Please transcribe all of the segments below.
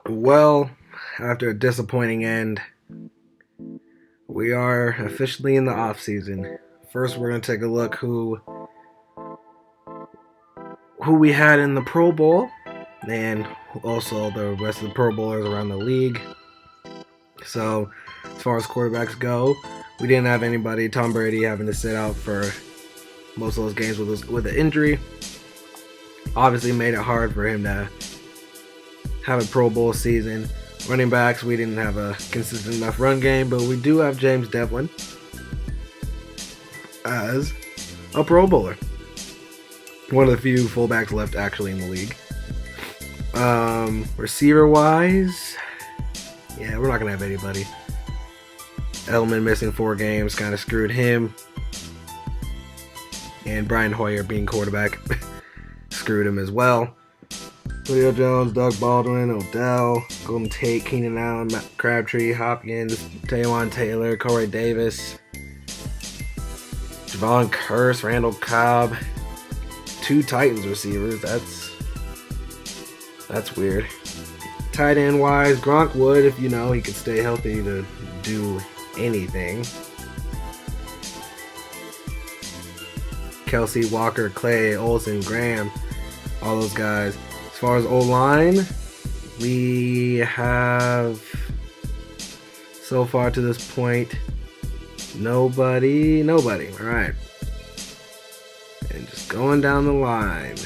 Well, after a disappointing end, we are officially in the off season. First, we're gonna take a look who we had in the Pro Bowl, and also the rest of the Pro Bowlers around the league. So, as far as quarterbacks go, we didn't have anybody. Tom Brady having to sit out for most of those games with an injury. Obviously, made it hard for him to have a Pro Bowl season. Running backs, we didn't have a consistent enough run game, but we do have James Devlin as a Pro Bowler. One of the few fullbacks left actually in the league. Receiver wise, yeah, we're not gonna have anybody. Edelman missing 4 games kind of screwed him, and Brian Hoyer being quarterback screwed him as well. Julio Jones, Doug Baldwin, Odell, Golden Tate, Keenan Allen, Matt Crabtree, Hopkins, Taylon Taylor, Corey Davis, Javon Curse, Randall Cobb, 2 Titans receivers. That's weird. Tight end wise, Gronk would, if he could stay healthy to do anything. Kelsey, Walker, Clay, Olsen, Graham, all those guys. As far as O-line, we have, so far to this point, nobody. All right. And just going down the line.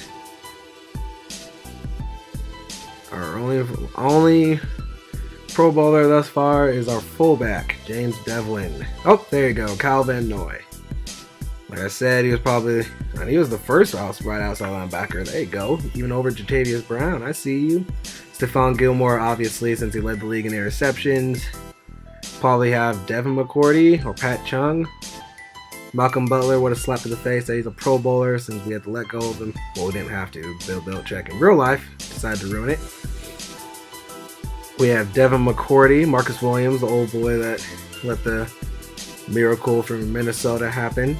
Our only Pro Bowler thus far is our fullback, James Devlin. Oh, there you go, Kyle Van Noy. Like I said, he was the first right outside linebacker. There you go. Even over Jatavius Brown. I see you. Stephon Gilmore, obviously, since he led the league in interceptions. Probably have Devin McCourty or Pat Chung. Malcolm Butler would have slapped in the face that he's a Pro Bowler since we had to let go of him. Well, we didn't have to. Bill Belichick in real life decided to ruin it. We have Devin McCourty, Marcus Williams, the old boy that let the miracle from Minnesota happen.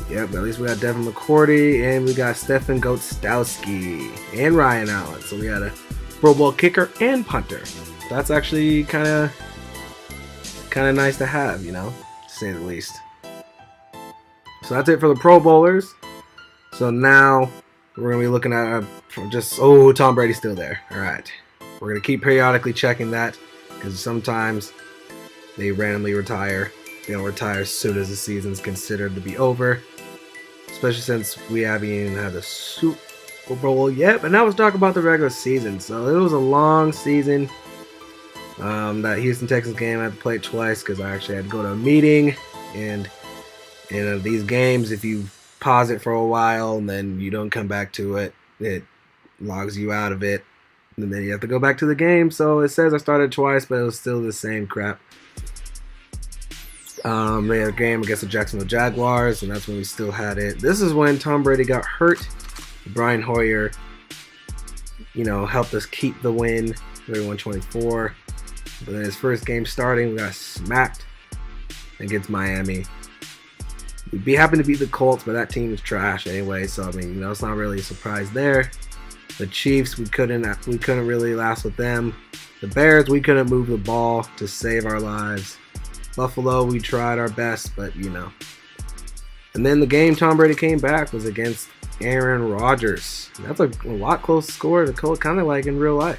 Yep, at least we got Devin McCourty, and we got Stefan Gostkowski and Ryan Allen. So we had a Pro Bowl kicker and punter. That's actually kind of nice to have, to say the least. So that's it for the Pro Bowlers. So now we're going to be looking at Tom Brady's still there. All right. We're going to keep periodically checking that because sometimes they randomly retire. They don't retire as soon as the season's considered to be over. Especially since we haven't even had the Super Bowl yet. But now let's talk about the regular season. So it was a long season. That Houston Texans game I had to play it twice because I actually had to go to a meeting. And in these games, if you pause it for a while and then you don't come back to it, it logs you out of it. And then you have to go back to the game. So it says I started twice, but it was still the same crap. They had a game against the Jacksonville Jaguars, and that's when we still had it. This is when Tom Brady got hurt. Brian Hoyer, helped us keep the win, 31-24. But then his first game starting, we got smacked against Miami. We'd be happy to beat the Colts, but that team is trash anyway. So it's not really a surprise there. The Chiefs, we couldn't really last with them. The Bears, we couldn't move the ball to save our lives. Buffalo, we tried our best, but And then the game Tom Brady came back was against Aaron Rodgers. That's a lot close score, kind of like in real life.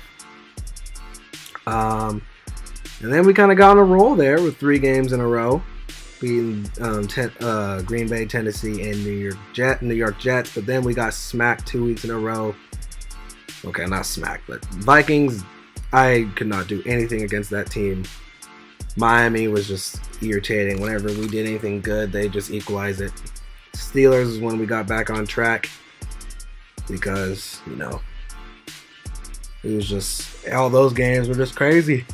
And then we kind of got on a roll there with 3 games in a row, beating Green Bay, Tennessee, and New York Jets. But then we got smacked 2 weeks in a row. Okay, not smacked, but Vikings. I could not do anything against that team. Miami was just irritating. Whenever we did anything good, they just equalized it. Steelers is when we got back on track because, it was just, all those games were just crazy.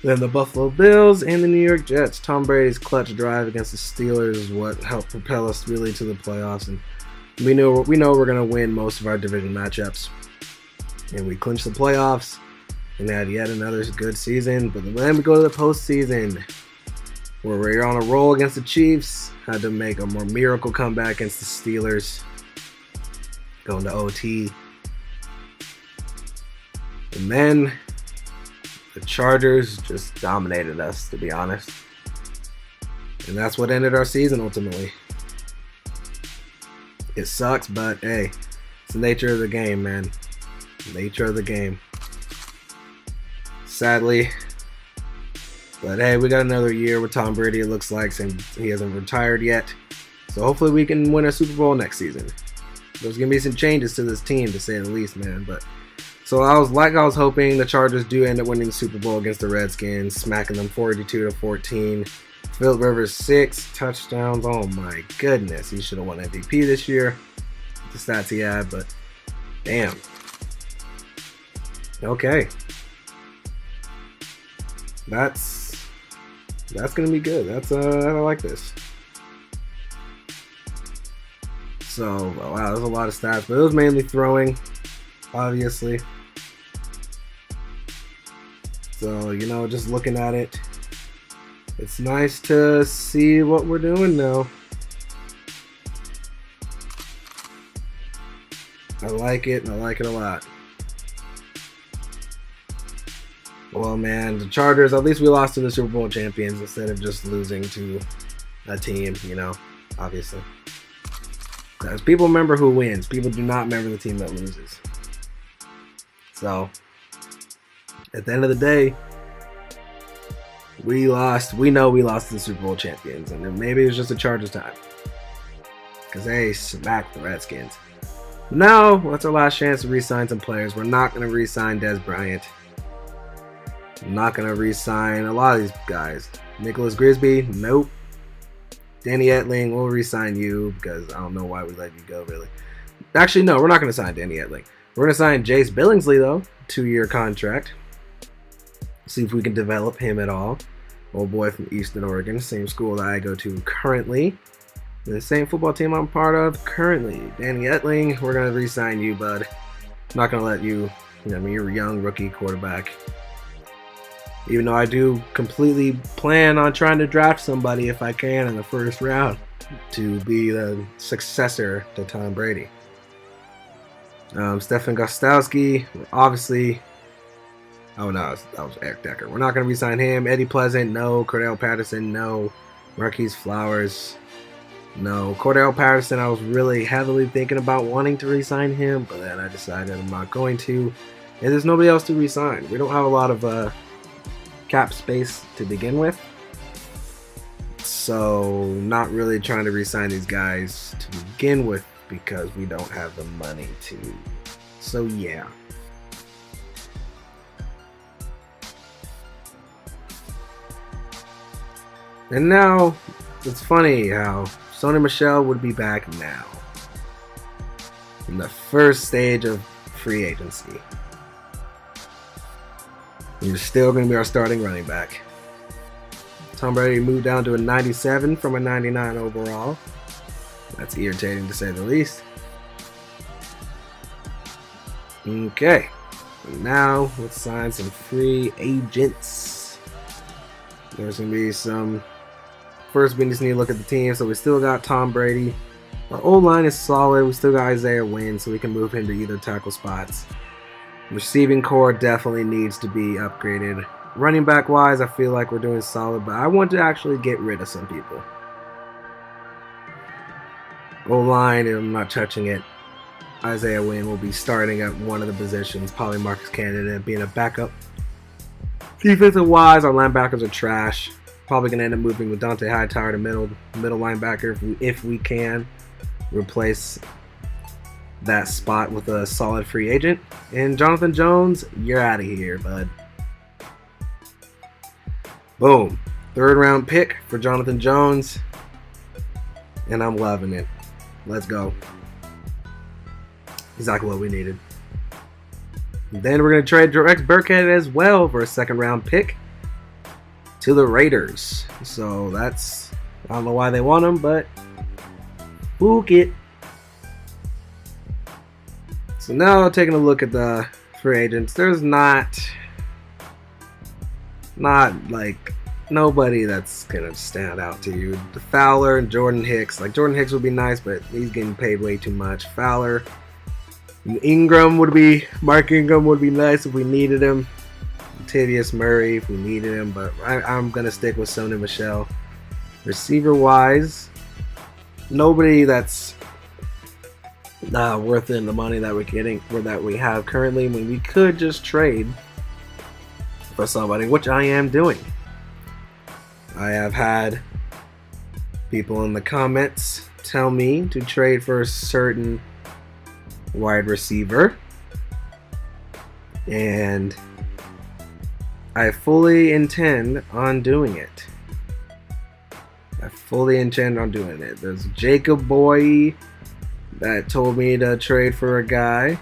Then the Buffalo Bills and the New York Jets. Tom Brady's clutch drive against the Steelers is what helped propel us really to the playoffs. And we know we're going to win most of our division matchups. And we clinched the playoffs. And had yet another good season. But then we go to the postseason, where we're on a roll against the Chiefs. Had to make a more miracle comeback against the Steelers. Going to OT. And then the Chargers just dominated us, to be honest. And that's what ended our season ultimately. It sucks, but hey, it's the nature of the game, man. Nature of the game. Sadly. But hey, we got another year with Tom Brady, it looks like, since he hasn't retired yet. So hopefully we can win a Super Bowl next season. There's going to be some changes to this team, to say the least, man. But so I was hoping the Chargers do end up winning the Super Bowl against the Redskins, smacking them 42-14. Phillip Rivers 6 touchdowns. Oh my goodness, he should have won MVP this year. The stats he had, but damn. Okay, that's gonna be good. I like this. So wow, there's a lot of stats, but it was mainly throwing, obviously. So just looking at it, it's nice to see what we're doing now. I like it, and I like it a lot. Well, man, the Chargers, at least we lost to the Super Bowl champions instead of just losing to a team, obviously. Because people remember who wins. People do not remember the team that loses. So, at the end of the day, we lost. We know we lost to the Super Bowl champions. And maybe it was just a Chargers time. Because they smacked the Redskins. Now, that's our last chance to re-sign some players. We're not going to re-sign Des Bryant. I'm not going to re-sign a lot of these guys. Nicholas Grisby, nope. Danny Etling, we'll re-sign you because I don't know why we let you go, really. Actually, no, we're not going to sign Danny Etling. We're going to sign Jace Billingsley, though. 2-year contract. See if we can develop him at all. Old boy from Eastern Oregon, same school that I go to currently. The same football team I'm part of currently. Danny Etling, we're going to re-sign you, bud. I'm not going to let you, you're a young rookie quarterback. Even though I do completely plan on trying to draft somebody if I can in the first round to be the successor to Tom Brady. Stephen Gostkowski, obviously. Oh no, that was Eric Decker. We're not going to re-sign him. Eddie Pleasant, no. Cordell Patterson, no. Marquise Flowers, no. Cordell Patterson, I was really heavily thinking about wanting to re-sign him, but then I decided I'm not going to. And there's nobody else to re-sign. We don't have a lot of cap space to begin with, so not really trying to re-sign these guys to begin with because we don't have the money to. So yeah. And now it's funny how Sony Michel would be back now in the first stage of free agency. He's still going to be our starting running back. Tom Brady moved down to a 97 from a 99 overall. That's irritating to say the least. Okay. Now let's sign some free agents. There's going to be some. First, we just need to look at the team. So we still got Tom Brady. Our O-line is solid. We still got Isaiah Wynn, so we can move him to either tackle spots. Receiving core definitely needs to be upgraded. Running back wise, I feel like we're doing solid, but I want to actually get rid of some people. O-line, I'm not touching it. Isaiah Wynn will be starting at one of the positions, probably Marcus Cannon being a backup. Defensive wise, our linebackers are trash. Probably going to end up moving with Dante Hightower to middle linebacker if we can replace that spot with a solid free agent. And Jonathan Jones, you're out of here, bud. Boom. 3rd round pick for Jonathan Jones. And I'm loving it. Let's go. Exactly what we needed. And then we're going to trade Rex Burkhead as well for a 2nd round pick to the Raiders. So that's, I don't know why they want him, but book it. So now taking a look at the free agents, there's not like nobody that's gonna stand out to you. The Fowler and Jordan Hicks, like Jordan Hicks would be nice, but he's getting paid way too much. Fowler, Mark Ingram would be nice if we needed him. Latavius Murray if we needed him, but I'm going to stick with Sony Michel. Receiver-wise, nobody that's worth it the money that we're getting or that we have currently. I mean, we could just trade for somebody, which I am doing. I have had people in the comments tell me to trade for a certain wide receiver, and I fully intend on doing it. There's Jacob Boy that told me to trade for a guy,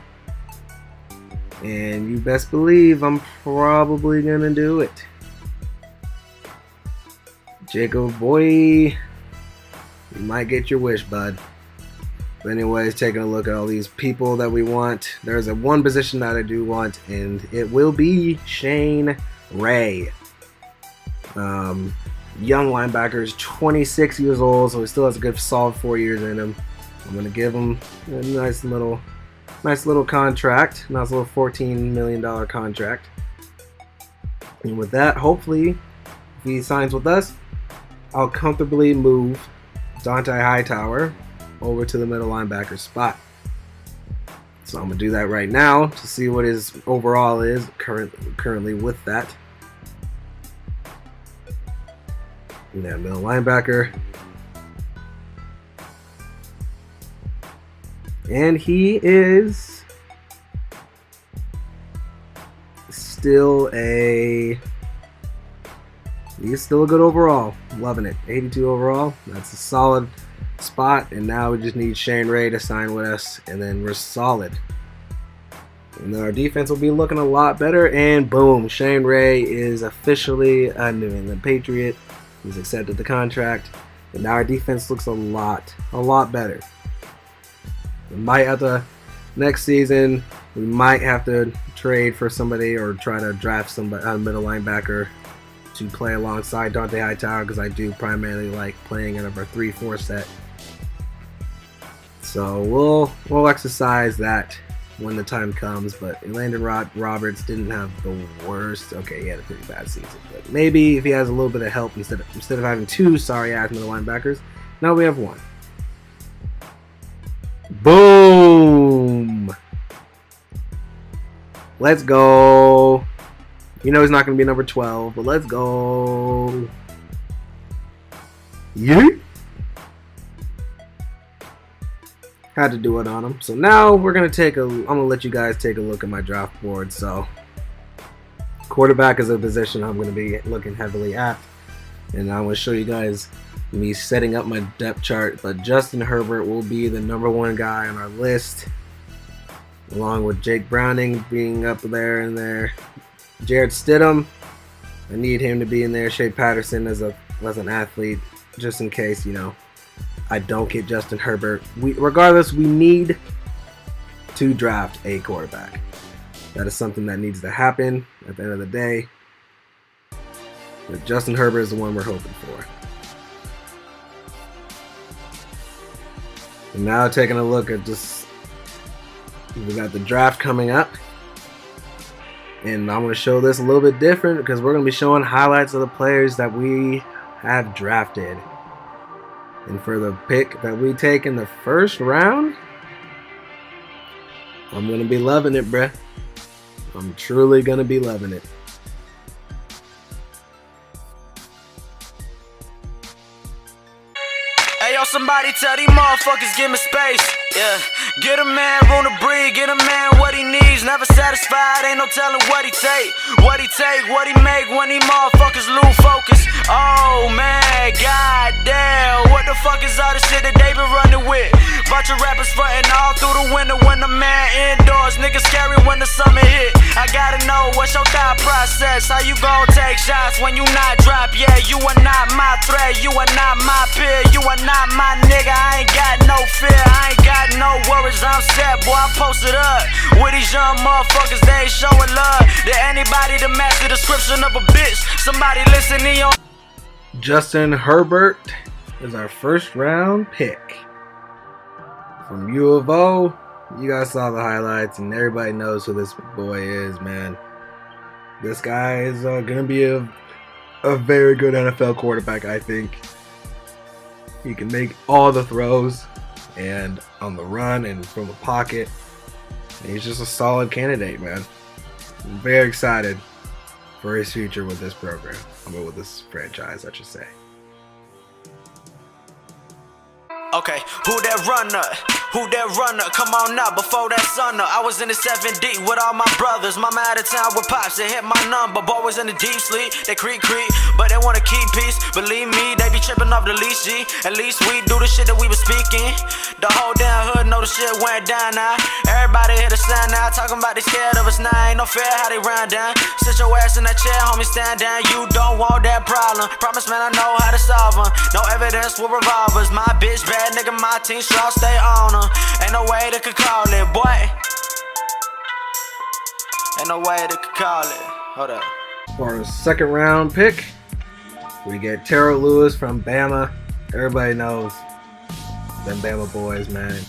and you best believe I'm probably gonna do it. Jacob Boy, you might get your wish, bud. But anyways, taking a look at all these people that we want, there's one position that I do want, and it will be Shane Ray. Young linebacker, is 26 years old, so he still has a good solid 4 years in him. I'm gonna give him a nice little contract, nice little $14 million contract. And with that, hopefully, if he signs with us, I'll comfortably move Dante Hightower over to the middle linebacker spot. So I'm gonna do that right now to see what his overall is currently with that. Yeah, middle linebacker. And he is still a good overall. Loving it. 82 overall. That's a solid spot. And now we just need Shane Ray to sign with us, and then we're solid. And then our defense will be looking a lot better. And boom, Shane Ray is officially a New England Patriot. He's accepted the contract, and now our defense looks a lot better. We might have to, next season, we might have to trade for somebody or try to draft somebody, a middle linebacker, to play alongside Dante Hightower, because I do primarily like playing in our 3-4 set. So we'll exercise that when the time comes. But Landon Roberts didn't have the worst. Okay, he had a pretty bad season, but maybe if he has a little bit of help instead of having two sorry-ass middle linebackers, now we have one. Boom! Let's go. You know he's not going to be number 12, but let's go. Yeet! Had to do it on him. So now we're going to I'm going to let you guys take a look at my draft board. So quarterback is a position I'm going to be looking heavily at. And I'm going to show you guys me setting up my depth chart. But Justin Herbert will be the number one guy on our list, along with Jake Browning being up there and there. Jared Stidham, I need him to be in there. Shea Patterson as an athlete, just in case, I don't get Justin Herbert. Regardless, we need to draft a quarterback. That is something that needs to happen at the end of the day. But Justin Herbert is the one we're hoping for. And now taking a look at we got the draft coming up. And I'm going to show this a little bit different, because we're going to be showing highlights of the players that we have drafted. And for the pick that we take in the first round, I'm going to be loving it, bruh. I'm truly going to be loving it. Hey, yo, somebody tell these motherfuckers give me space. Yeah, get a man room to breathe, get a man what he needs. Never satisfied, ain't no telling what he take, what he make when these motherfuckers lose focus. Oh man, goddamn, what the fuck is all the shit that they been running with? Bunch of rappers frontin' all through the winter when the man indoors. Niggas scary when the summer hit. I gotta know what's your thought process. How you gon' take shots when you not drop? Yeah, you are not my threat, you are not my peer, you are not my nigga. I ain't got no fear, I ain't got no worries, I'm set, boy, I posted up. With these young motherfuckers, they ain't showing love. Did anybody to match the description of a bitch? Somebody listening on. Justin Herbert is our first round pick from U of O. You guys saw the highlights, and everybody knows who this boy is, man. This guy is gonna be a very good NFL quarterback, I think. He can make all the throws, and on the run, and from the pocket. He's just a solid candidate, man. I'm very excited for his future with this program. I mean, with this franchise, I should say. Okay, who that runner? Who that runner? Come on now, before that sunner. I was in the 7D with all my brothers. Mama out of town with pops, they hit my number. Boy was in the deep sleep, they creep, but they wanna keep peace. Believe me, they be tripping off the leash, G. At least we do the shit that we was speaking. The whole damn hood know the shit went down now. Everybody hit a sign now, talking about they scared of us now. Ain't no fair how they run down. Sit your ass in that chair, homie, stand down. You don't want that problem. Promise, man, I know how to solve them. No evidence with revolvers. My bitch bad nigga, my team strong, stay on them. Ain't no way they could call it, boy. Ain't no way they could call it. Hold up. For a second round pick, we get Terrell Lewis from Bama. Everybody knows them Bama boys, man.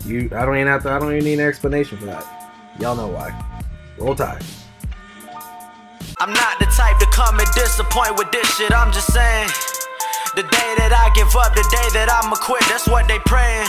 I don't even need an explanation for that. Y'all know why. Roll Tide. I'm not the type to come and disappoint with this shit. I'm just saying, the day that I give up, the day that I'ma quit, that's what they praying.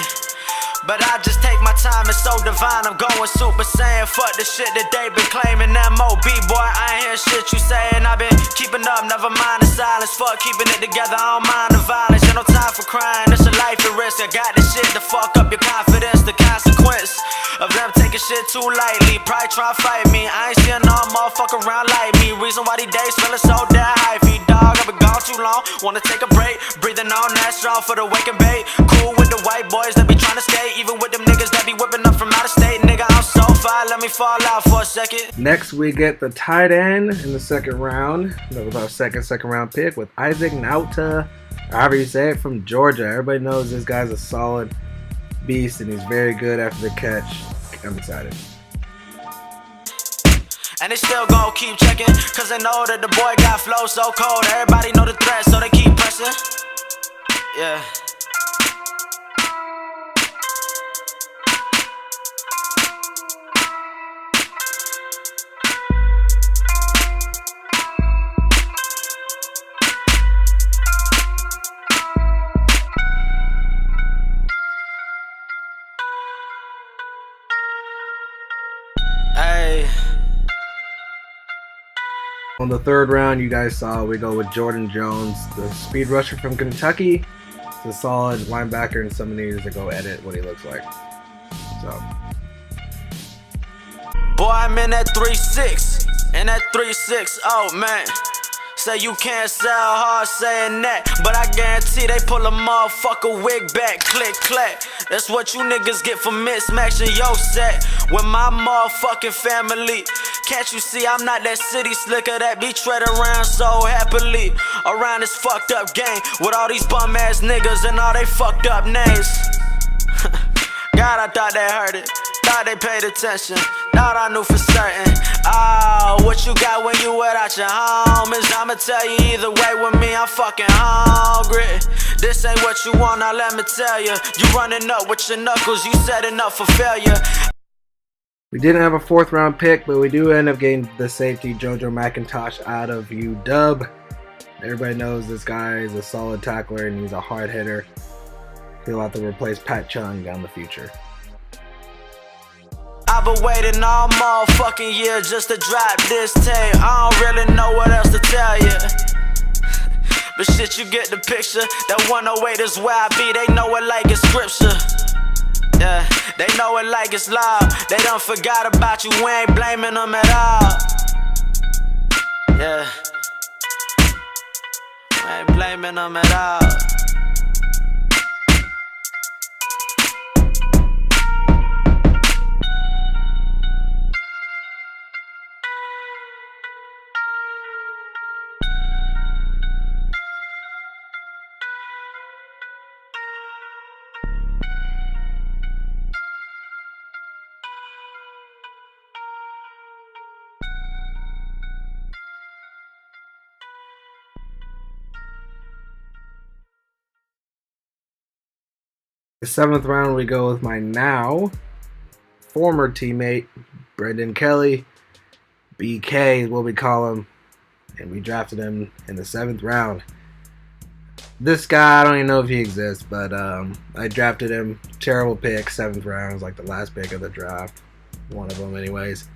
But I just take my time, it's so divine. I'm going super saiyan. Fuck the shit that they been claiming. MOB, boy, I ain't hear shit you saying. I been keeping up, never mind the silence. Fuck keeping it together, I don't mind the violence. Ain't no time for crying, it's a life at risk. I got this shit to fuck up your confidence. The consequence of them taking shit too lightly. Probably try to fight me, I ain't seeing no motherfucker around like me. Reason why these days feeling so damn hyphy. Dog, I've been gone too long, wanna take a break. Breathing on that strong for the wake and bait. Cool with the white boys that be trying to skate. Even with them niggas that be whipping up from out of state. Nigga, I'm so far, let me fall out for a second. Next, we get the tight end in the second round. That was our second round pick with Isaac Nauta, however you say it, from Georgia. Everybody knows this guy's a solid beast and he's very good after the catch. I'm excited. And they still gon' keep checking, cause they know that the boy got flow so cold. Everybody know the threat, so they keep pressing. Yeah. Hey. On the third round, you guys saw we go with Jordan Jones, the speed rusher from Kentucky. He's a solid linebacker, and somebody needs to go edit what he looks like. So, boy, I'm in that 3-6, in that 3-6, oh man. Say you can't sell hard saying that, but I guarantee they pull a motherfucker wig back, click, clack. That's what you niggas get for mismatching your set with my motherfucking family. Can't you see I'm not that city slicker that be tread around so happily around this fucked up game with all these bum ass niggas and all they fucked up names. God, I thought they heard it, thought they paid attention, thought I knew for certain. Oh, what you got when you without your homies? I'ma tell you either way with me, I'm fucking hungry. This ain't what you want, now let me tell you. You running up with your knuckles, you setting up for failure. we didn't have a fourth round pick, but we do end up getting the safety JoJo McIntosh out of UW. Everybody knows this guy is a solid tackler and he's a hard hitter. He'll have to replace Pat Chung down the future. I've been waiting all motherfucking year just to drop this tape. I don't really know what else to tell you. But shit, you get the picture. That 108 is where I be. They know it like it's scripture. Yeah, they know it like it's law. They done forgot about you. We ain't blaming them at all. Yeah, we ain't blaming them at all. The 7th round, we go with my now former teammate, Brendan Kelly, BK is what we call him, and we drafted him in the 7th round. This guy, I don't even know if he exists, but I drafted him. Terrible pick, 7th round. It was like the last pick of the draft. One of them anyways.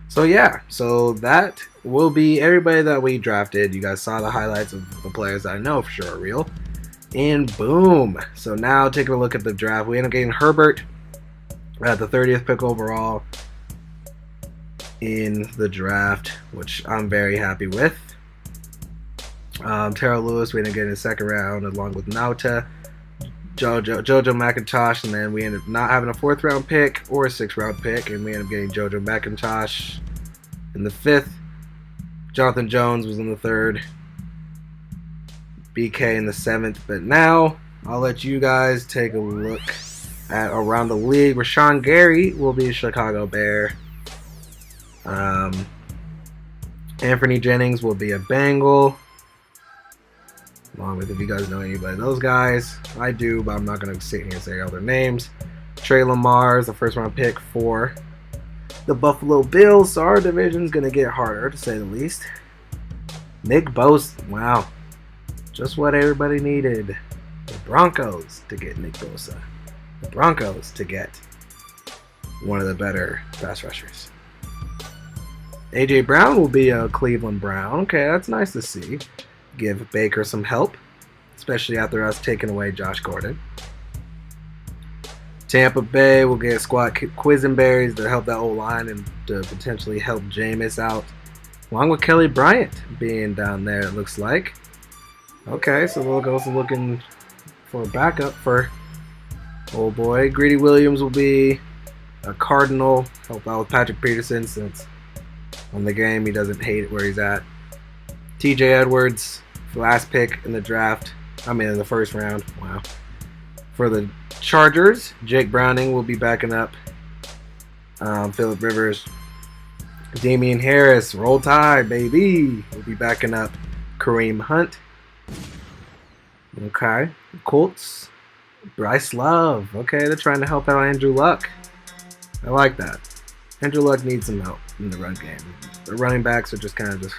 So yeah, so that will be everybody that we drafted. You guys saw the highlights of the players that I know for sure are real. And boom. So now taking a look at the draft. We ended up getting Herbert at the 30th pick overall in the draft, which I'm very happy with. Terrell Lewis, we ended up getting in the 2nd round along with Nauta, Jojo McIntosh, and then we ended up not having a 4th round pick or a 6th round pick, and we ended up getting Jojo McIntosh in the 5th. Jonathan Jones was in the 3rd. BK in the 7th. But now I'll let you guys take a look at around the league. Rashawn Gary will be a Chicago Bear. Anthony Jennings will be a Bengal. Along with, if you guys know anybody of those guys. I do, but I'm not going to sit here and say all their names. Trey Lamar is the 1st round pick for the Buffalo Bills. So our division's going to get harder, to say the least. Nick Bosa. Wow. Just what everybody needed. The Broncos to get Nick Bosa. The Broncos to get one of the better pass rushers. A.J. Brown will be a Cleveland Brown. Okay, that's nice to see. Give Baker some help, especially after us taking away Josh Gordon. Tampa Bay will get squad Quisenberries to help that O-line and to potentially help Jameis out, along with Kelly Bryant being down there, it looks like. Okay, so we'll go looking for a backup for old boy. Greedy Williams will be a Cardinal, help out with Patrick Peterson since on the game he doesn't hate it where he's at. TJ Edwards, last pick in the draft. I mean, in the 1st round. Wow. For the Chargers, Jake Browning will be backing up Phillip Rivers. Damian Harris, Roll Tide, baby, will be backing up Kareem Hunt. Okay. Colts, Bryce Love. Okay, they're trying to help out Andrew Luck. I like that. Andrew Luck needs some help in the run game. The running backs are just kind of just...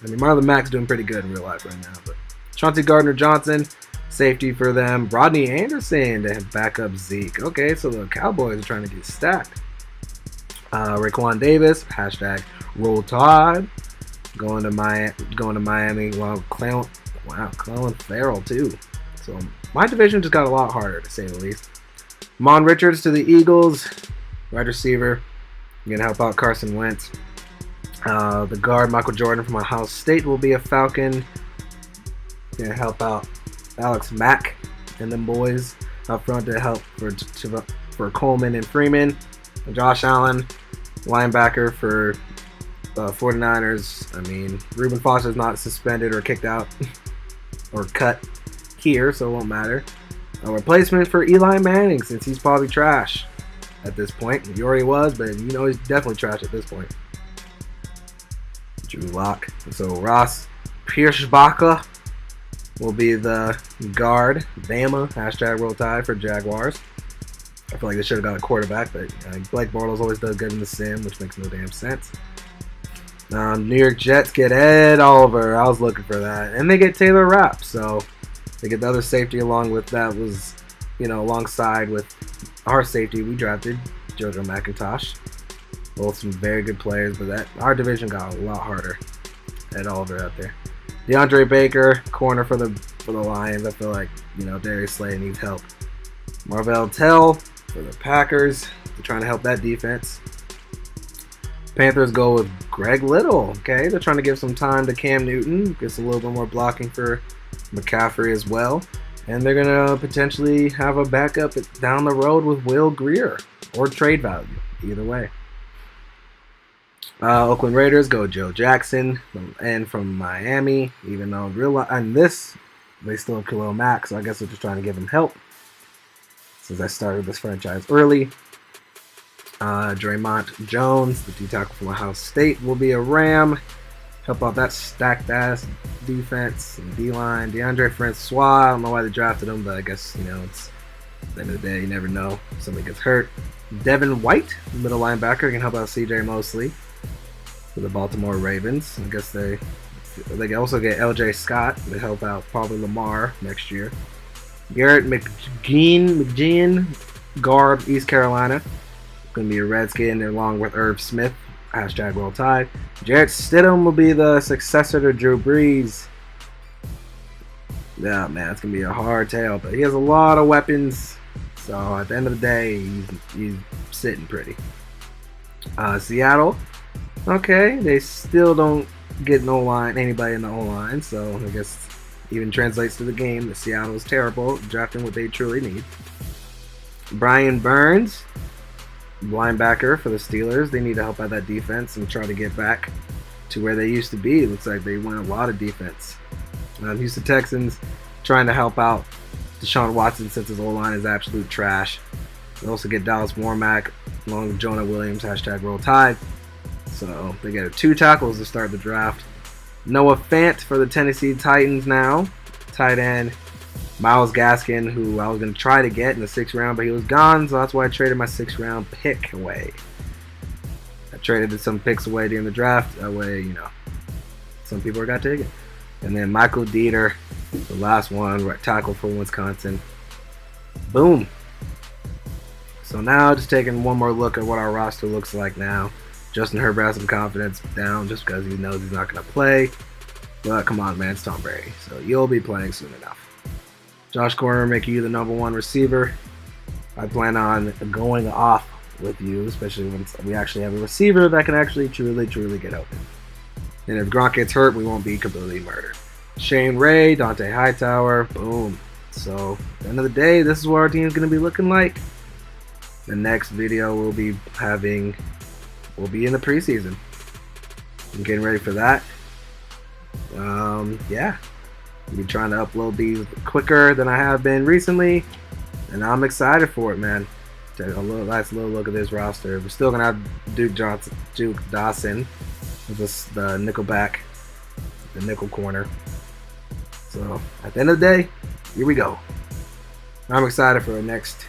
I mean, Marlon Mack's doing pretty good in real life right now. But Chauncey Gardner-Johnson, safety for them. Rodney Anderson to back up Zeke. Okay, so the Cowboys are trying to get stacked. Raekwon Davis, hashtag Roll Tide, going to Miami. Clelin Ferrell too. So my division just got a lot harder, to say the least. Mon Richards to the Eagles, wide receiver. Going to help out Carson Wentz. The guard, Michael Jordan from Ohio State, will be a Falcon. Going to help out Alex Mack and them boys up front to help for Coleman and Freeman. Josh Allen, linebacker for 49ers. I mean, Reuben Foster's not suspended or kicked out or cut here, so it won't matter. A replacement for Eli Manning, since he's probably trash at this point. He already was, but you know he's definitely trash at this point. Drew Lock. So Ross Pierschbacher will be the guard. Bama, hashtag Roll Tide for Jaguars. I feel like they should have got a quarterback, but Blake Bortles always does good in the sim, which makes no damn sense. New York Jets get Ed Oliver. I was looking for that. And they get Taylor Rapp. So they get the other safety along with that was, alongside with our safety, we drafted Jojo McIntosh. Both some very good players, but our division got a lot harder. Ed Oliver out there. DeAndre Baker, corner for the Lions. I feel like, Darius Slay needs help. Marvell Tell for the Packers. They're trying to help that defense. Panthers go with Greg Little. Okay, they're trying to give some time to Cam Newton. Gets a little bit more blocking for McCaffrey as well. And they're going to potentially have a backup down the road with Will Grier. Or trade value. Either way. Oakland Raiders go Joe Jackson. And from Miami. Even though they still have Khalil Mack. So I guess they're just trying to give him help. Since I started this franchise early. Draymond Jones, the D-tackle from Ohio State, will be a Ram. Help out that stacked ass defense and D-line. DeAndre Francois, I don't know why they drafted him, but I guess, it's At the end of the day, you never know. Somebody gets hurt. Devin White, middle linebacker, can help out C.J. Mosley for the Baltimore Ravens. I guess they can also get L.J. Scott to help out probably Lamar next year. Garrett McGean, guard, East Carolina. Going to be a Redskin along with Irv Smith. Hashtag Roll Tide. Jarrett Stidham will be the successor to Drew Brees. Yeah, man, it's going to be a hard tale, but he has a lot of weapons. So at the end of the day, he's sitting pretty. Seattle, okay, they still don't get an O-line, anybody in the O-line, so I guess even translates to the game that Seattle is terrible, drafting what they truly need. Brian Burns, linebacker for the Steelers. They need to help out that defense and try to get back to where they used to be. It looks like they won a lot of defense. Houston Texans trying to help out Deshaun Watson since his O-line is absolute trash. They also get Dallas Warmack along with Jonah Williams, hashtag Roll Tide. So they get 2 tackles to start the draft. Noah Fant for the Tennessee Titans now. Tight end. Myles Gaskin, who I was going to try to get in the 6th round, but he was gone, so that's why I traded my 6th round pick away. I traded some picks away during the draft. That way, some people got taken. And then Michael Dieter, the last one, right tackle for Wisconsin. Boom. So now just taking one more look at what our roster looks like now. Justin Herbert has some confidence down just because he knows he's not going to play. But come on, man, it's Tom Brady. So you'll be playing soon enough. Josh Gordon making you the #1 receiver. I plan on going off with you, especially when we actually have a receiver that can actually truly get open. And if Gronk gets hurt, we won't be completely murdered. Shane Ray, Dante Hightower, boom. So, at the end of the day, this is what our team is going to be looking like. The next video will be in the preseason. I'm getting ready for that. Yeah. I'll be trying to upload these quicker than I have been recently. And I'm excited for it, man. Take a last little look at this roster. We're still going to have Duke Dawson. The nickelback, the nickel corner. So at the end of the day, here we go. I'm excited for the next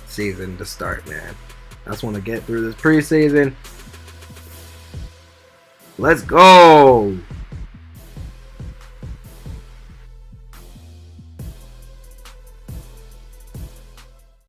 season to start, man. I just want to get through this preseason. Let's go!